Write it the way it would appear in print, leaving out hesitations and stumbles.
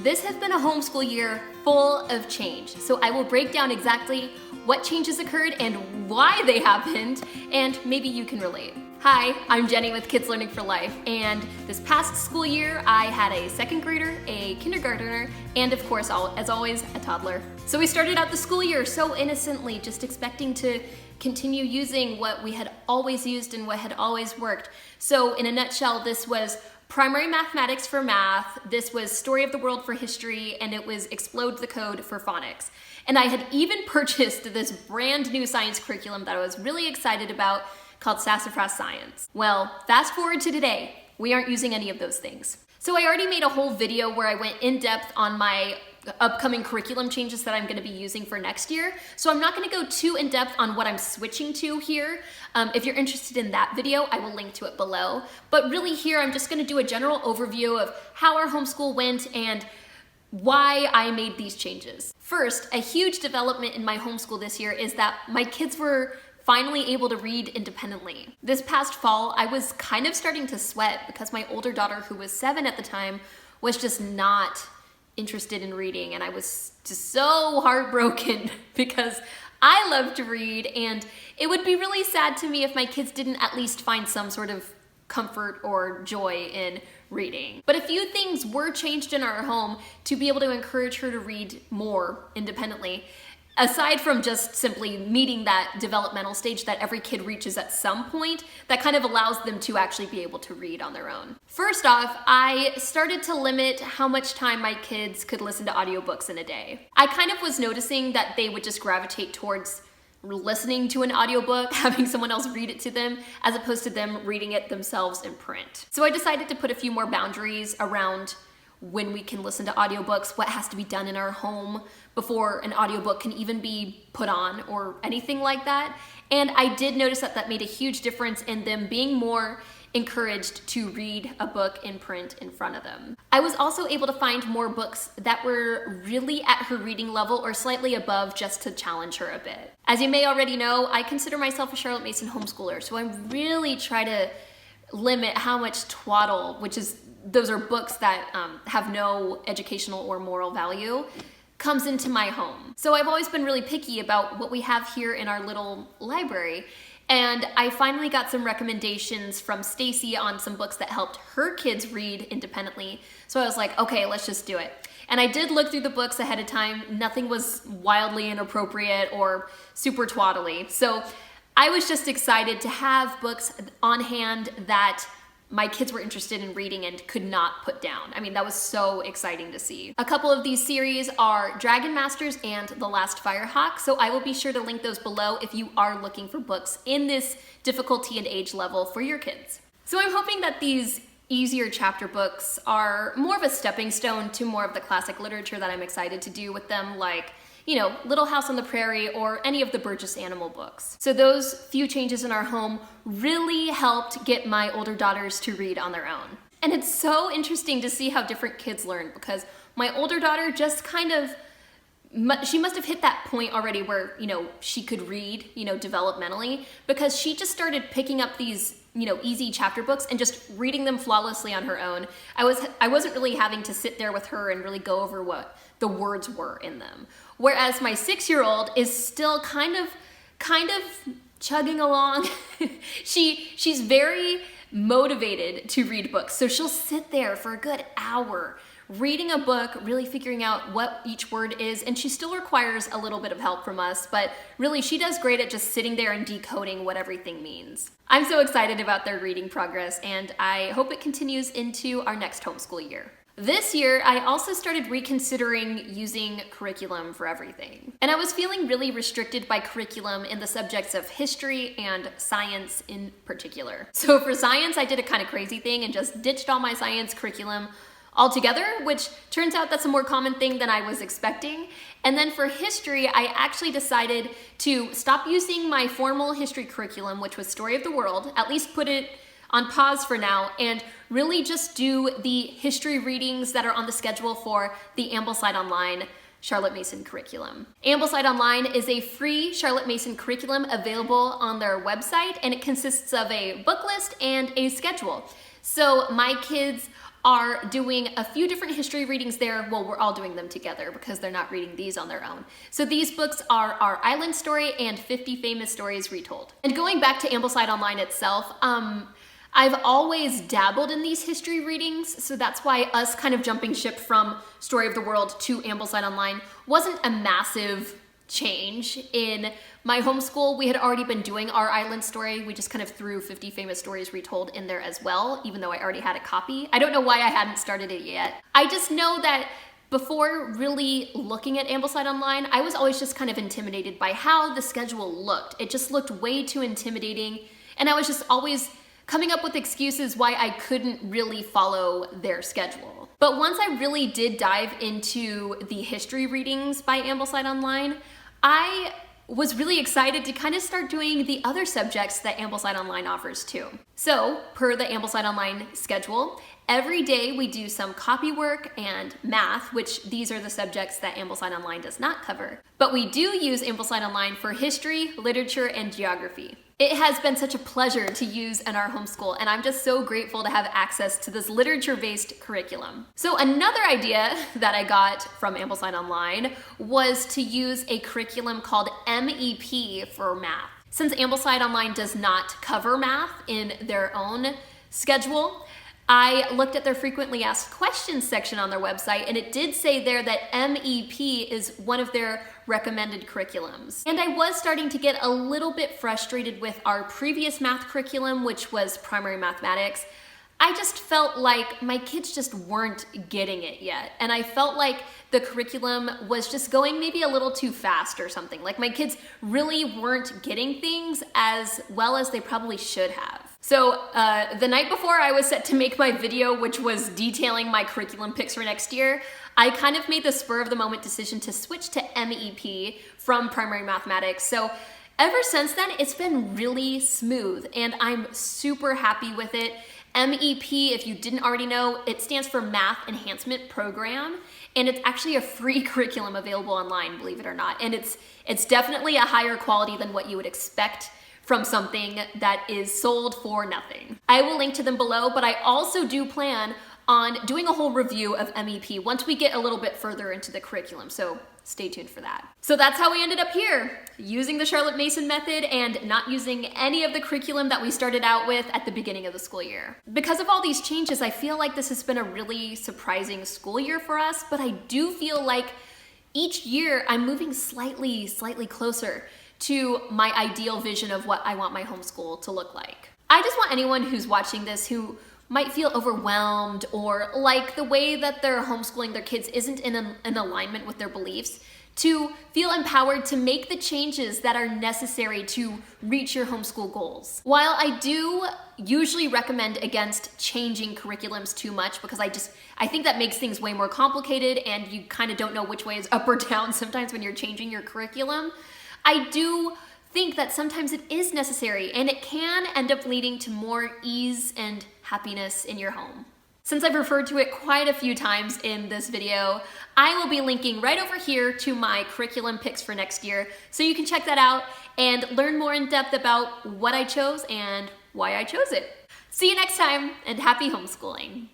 This has been a homeschool year full of change, so I will break down exactly what changes occurred and why they happened, and maybe you can relate. Hi, I'm Jenny with Kids Learning for Life, and this past school year I had a second grader, a kindergartner, and of course, as always, a toddler. So we started out the school year so innocently, just expecting to continue using what we had always used and what had always worked. So in a nutshell, this was primary mathematics for math, this was story of the world for history, and it was explode the code for phonics. And I had even purchased this brand new science curriculum that I was really excited about called Sassafras Science. Well, fast forward to today, we aren't using any of those things. So I already made a whole video where I went in depth on my upcoming curriculum changes that I'm gonna be using for next year. So I'm not gonna go too in depth on what I'm switching to here. If you're interested in that video, I will link to it below. But really here, I'm just gonna do a general overview of how our homeschool went and why I made these changes. First, a huge development in my homeschool this year is that my kids were finally able to read independently. This past fall, I was kind of starting to sweat because my older daughter, who was 7 at the time, was just not interested in reading, and I was just so heartbroken because I love to read, and it would be really sad to me if my kids didn't at least find some sort of comfort or joy in reading. But a few things were changed in our home to be able to encourage her to read more independently. Aside from just simply meeting that developmental stage that every kid reaches at some point, that kind of allows them to actually be able to read on their own. First off, I started to limit how much time my kids could listen to audiobooks in a day. I kind of was noticing that they would just gravitate towards listening to an audiobook, having someone else read it to them, as opposed to them reading it themselves in print. So I decided to put a few more boundaries around when we can listen to audiobooks, what has to be done in our home before an audiobook can even be put on or anything like that. And I did notice that that made a huge difference in them being more encouraged to read a book in print in front of them. I was also able to find more books that were really at her reading level or slightly above, just to challenge her a bit. As you may already know, I consider myself a Charlotte Mason homeschooler, so I really try to limit how much twaddle, those are books that have no educational or moral value, comes into my home. So I've always been really picky about what we have here in our little library. And I finally got some recommendations from Stacey on some books that helped her kids read independently. So I was like, okay, let's just do it. And I did look through the books ahead of time. Nothing was wildly inappropriate or super twaddly. So I was just excited to have books on hand that my kids were interested in reading and could not put down. I mean, that was so exciting to see. A couple of these series are Dragon Masters and The Last Firehawk, so I will be sure to link those below if you are looking for books in this difficulty and age level for your kids. So I'm hoping that these easier chapter books are more of a stepping stone to more of the classic literature that I'm excited to do with them, like, you know, Little House on the Prairie or any of the Burgess Animal books. So those few changes in our home really helped get my older daughters to read on their own. And it's so interesting to see how different kids learn, because my older daughter just kind of, she must have hit that point already where, you know, she could read, you know, developmentally, because she just started picking up these, you know, easy chapter books and just reading them flawlessly on her own. I wasn't really having to sit there with her and really go over what the words were in them. Whereas my 6-year-old is still kind of chugging along. She's very motivated to read books. So she'll sit there for a good hour reading a book, really figuring out what each word is, and she still requires a little bit of help from us, but really she does great at just sitting there and decoding what everything means. I'm so excited about their reading progress, and I hope it continues into our next homeschool year. This year, I also started reconsidering using curriculum for everything. And I was feeling really restricted by curriculum in the subjects of history and science in particular. So for science, I did a kind of crazy thing and just ditched all my science curriculum altogether, which turns out that's a more common thing than I was expecting. And then for history, I actually decided to stop using my formal history curriculum, which was Story of the World, at least put it on pause for now, and really just do the history readings that are on the schedule for the AmblesideOnline Charlotte Mason curriculum. AmblesideOnline is a free Charlotte Mason curriculum available on their website, and it consists of a book list and a schedule. So my kids are doing a few different history readings there. Well, we're all doing them together because they're not reading these on their own. So these books are Our Island Story and 50 Famous Stories Retold. And going back to Ambleside Online itself, I've always dabbled in these history readings, so that's why us kind of jumping ship from Story of the World to Ambleside Online wasn't a massive change. In my homeschool, we had already been doing Our Island Story. We just kind of threw 50 Famous Stories Retold in there as well, even though I already had a copy. I don't know why I hadn't started it yet. I just know that before really looking at Ambleside Online, I was always just kind of intimidated by how the schedule looked. It just looked way too intimidating, and I was just always coming up with excuses why I couldn't really follow their schedule. But once I really did dive into the history readings by Ambleside Online, I was really excited to kind of start doing the other subjects that Ambleside Online offers too. So, per the Ambleside Online schedule, every day we do some copy work and math, which these are the subjects that Ambleside Online does not cover. But we do use Ambleside Online for history, literature, and geography. It has been such a pleasure to use in our homeschool, and I'm just so grateful to have access to this literature-based curriculum. So another idea that I got from Ambleside Online was to use a curriculum called MEP for math. Since Ambleside Online does not cover math in their own schedule, I looked at their frequently asked questions section on their website, and it did say there that MEP is one of their recommended curriculums. And I was starting to get a little bit frustrated with our previous math curriculum, which was primary mathematics. I just felt like my kids just weren't getting it yet. And I felt like the curriculum was just going maybe a little too fast or something. Like my kids really weren't getting things as well as they probably should have. So the night before I was set to make my video, which was detailing my curriculum picks for next year, I kind of made the spur of the moment decision to switch to MEP from primary mathematics. So ever since then, it's been really smooth and I'm super happy with it. MEP, if you didn't already know, it stands for Math Enhancement Program, and it's actually a free curriculum available online, believe it or not. And it's definitely a higher quality than what you would expect from something that is sold for nothing. I will link to them below, but I also do plan on doing a whole review of MEP once we get a little bit further into the curriculum, so stay tuned for that. So that's how we ended up here, using the Charlotte Mason method and not using any of the curriculum that we started out with at the beginning of the school year. Because of all these changes, I feel like this has been a really surprising school year for us, but I do feel like each year I'm moving slightly closer to my ideal vision of what I want my homeschool to look like. I just want anyone who's watching this who might feel overwhelmed or like the way that they're homeschooling their kids isn't in alignment with their beliefs to feel empowered to make the changes that are necessary to reach your homeschool goals. While I do usually recommend against changing curriculums too much because I think that makes things way more complicated and you kind of don't know which way is up or down sometimes when you're changing your curriculum, I do think that sometimes it is necessary and it can end up leading to more ease and happiness in your home. Since I've referred to it quite a few times in this video, I will be linking right over here to my curriculum picks for next year, so you can check that out and learn more in depth about what I chose and why I chose it. See you next time, and happy homeschooling.